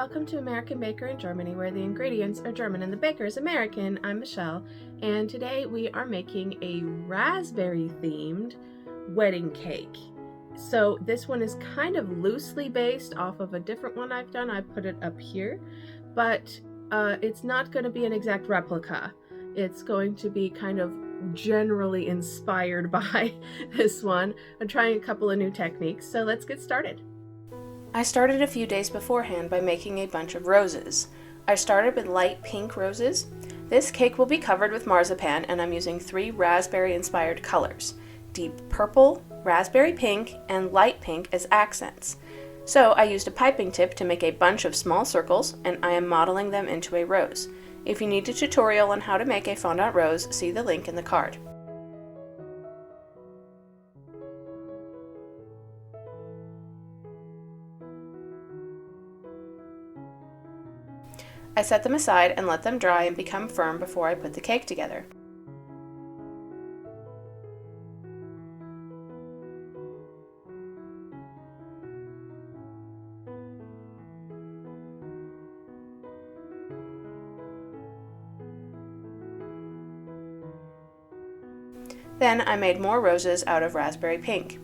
welcome to American Baker in Germany, where the ingredients are German and the baker is American. I'm Michelle, and today we are making a raspberry-themed wedding cake. So this one is kind of loosely based off of a different one I've done. I put it up here, but it's not going to be an exact replica. It's going to be kind of generally inspired by this one. I'm trying a couple of new techniques, so let's get started. I started a few days beforehand by making a bunch of roses. I started with light pink roses. This cake will be covered with marzipan, and I'm using 3 raspberry-inspired colors: deep purple, raspberry pink, and light pink as accents. So I used a piping tip to make a bunch of small circles, and I am modeling them into a rose. If you need a tutorial on how to make a fondant rose, see the link in the card. I set them aside and let them dry and become firm before I put the cake together. Then I made more roses out of raspberry pink.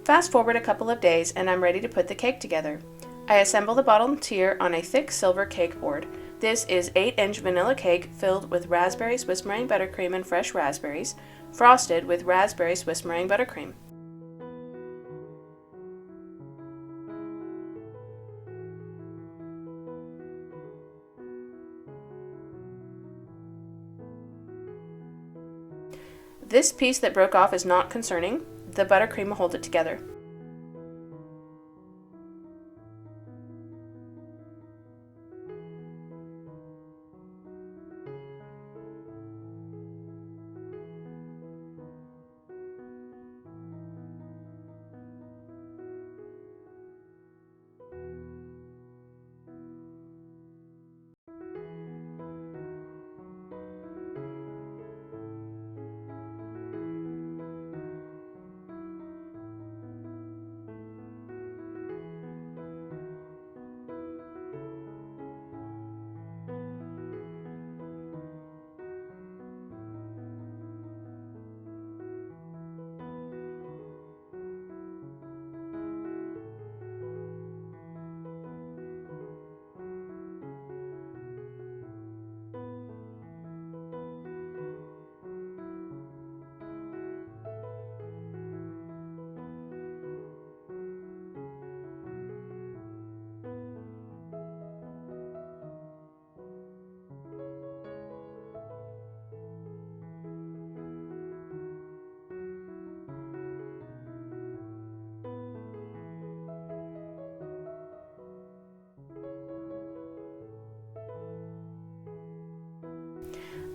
Fast forward a couple of days and I'm ready to put the cake together. I assemble the bottom tier on a thick silver cake board. This is 8-inch vanilla cake filled with raspberry Swiss meringue buttercream and fresh raspberries, frosted with raspberry Swiss meringue buttercream. This piece that broke off is not concerning. The buttercream will hold it together.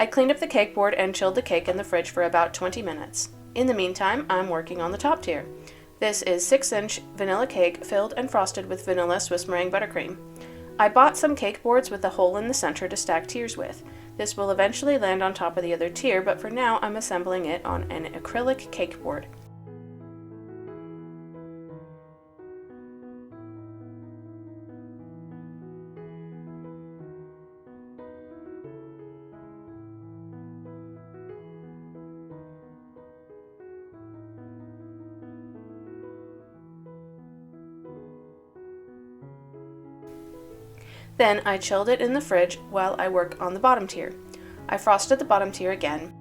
I cleaned up the cake board and chilled the cake in the fridge for about 20 minutes. In the meantime, I'm working on the top tier. This is 6-inch vanilla cake filled and frosted with vanilla Swiss meringue buttercream. I bought some cake boards with a hole in the center to stack tiers with. This will eventually land on top of the other tier, but for now I'm assembling it on an acrylic cake board. Then I chilled it in the fridge while I work on the bottom tier. I frosted the bottom tier again.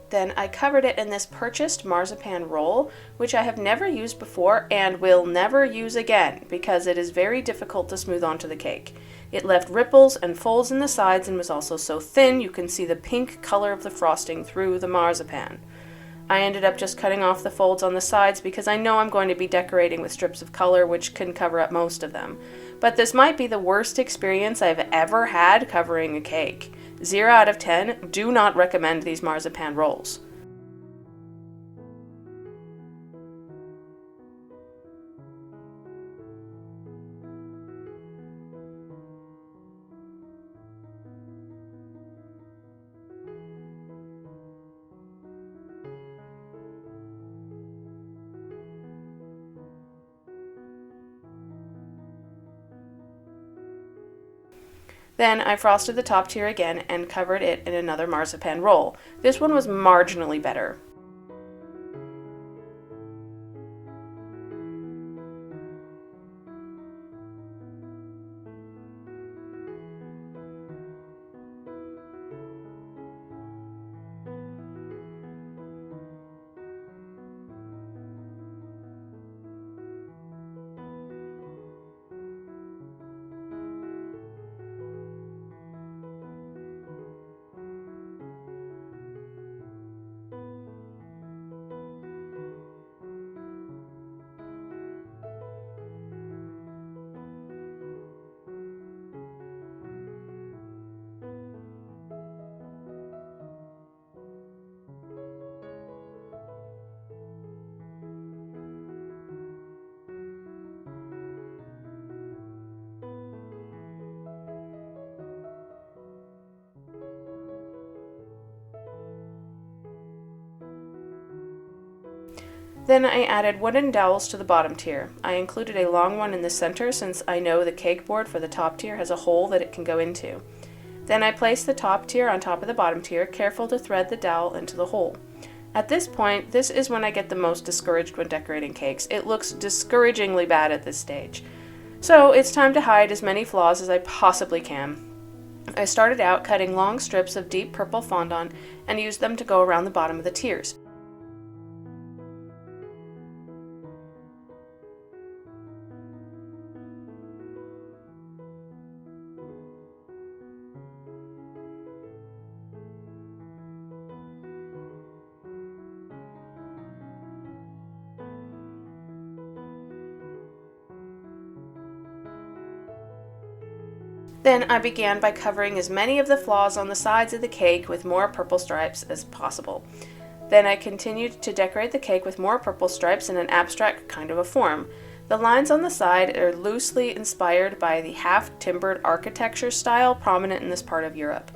Then I covered it in this purchased marzipan roll, which I have never used before and will never use again because it is very difficult to smooth onto the cake. It left ripples and folds in the sides and was also so thin you can see the pink color of the frosting through the marzipan. I ended up just cutting off the folds on the sides because I know I'm going to be decorating with strips of color which can cover up most of them. But this might be the worst experience I've ever had covering a cake. 0 out of 10, do not recommend these marzipan rolls. Then I frosted the top tier again and covered it in another marzipan roll. This one was marginally better. Then I added wooden dowels to the bottom tier. I included a long one in the center since I know the cake board for the top tier has a hole that it can go into. Then I placed the top tier on top of the bottom tier, careful to thread the dowel into the hole. At this point, this is when I get the most discouraged when decorating cakes. It looks discouragingly bad at this stage. So it's time to hide as many flaws as I possibly can. I started out cutting long strips of deep purple fondant and used them to go around the bottom of the tiers. Then I began by covering as many of the flaws on the sides of the cake with more purple stripes as possible. Then I continued to decorate the cake with more purple stripes in an abstract kind of a form. The lines on the side are loosely inspired by the half-timbered architecture style prominent in this part of Europe.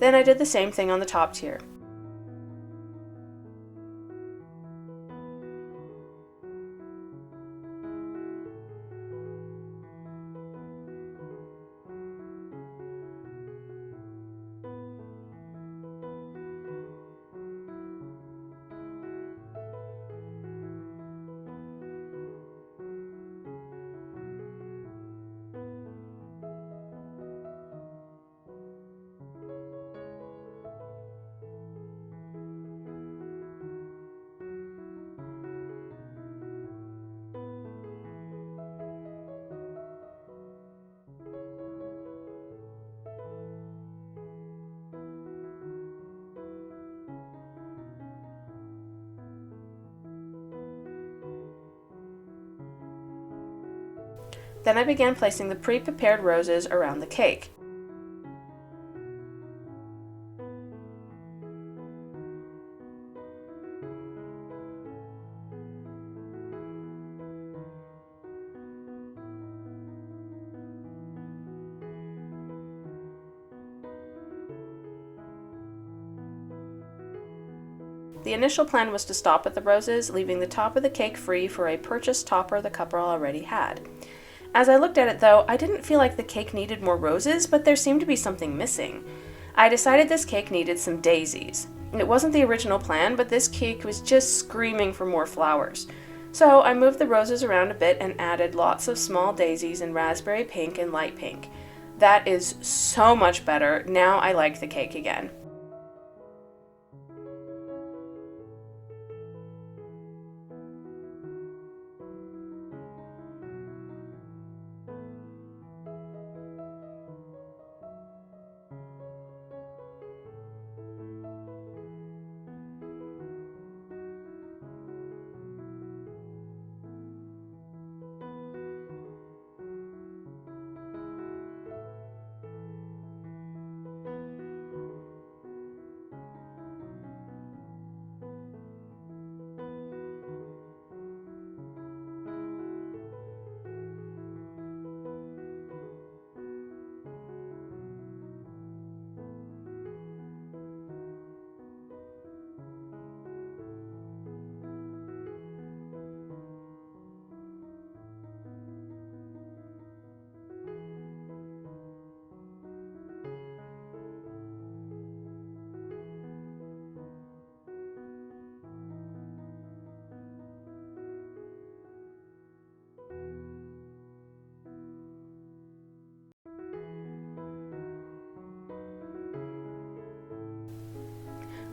Then I did the same thing on the top tier. Then I began placing the pre-prepared roses around the cake. The initial plan was to stop at the roses, leaving the top of the cake free for a purchased topper the couple already had. As I looked at it though, I didn't feel like the cake needed more roses, but there seemed to be something missing. I decided this cake needed some daisies. It wasn't the original plan, but this cake was just screaming for more flowers. So I moved the roses around a bit and added lots of small daisies in raspberry pink and light pink. That is so much better. Now I like the cake again.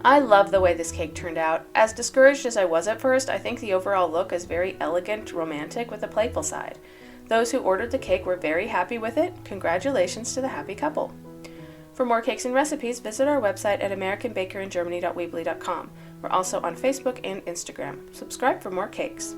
I love the way this cake turned out. As discouraged as I was at first, I think the overall look is very elegant, romantic with a playful side. Those who ordered the cake were very happy with it. Congratulations to the happy couple. For more cakes and recipes, visit our website at americanbakeryingermany.weebly.com. We're also on Facebook and Instagram. Subscribe for more cakes.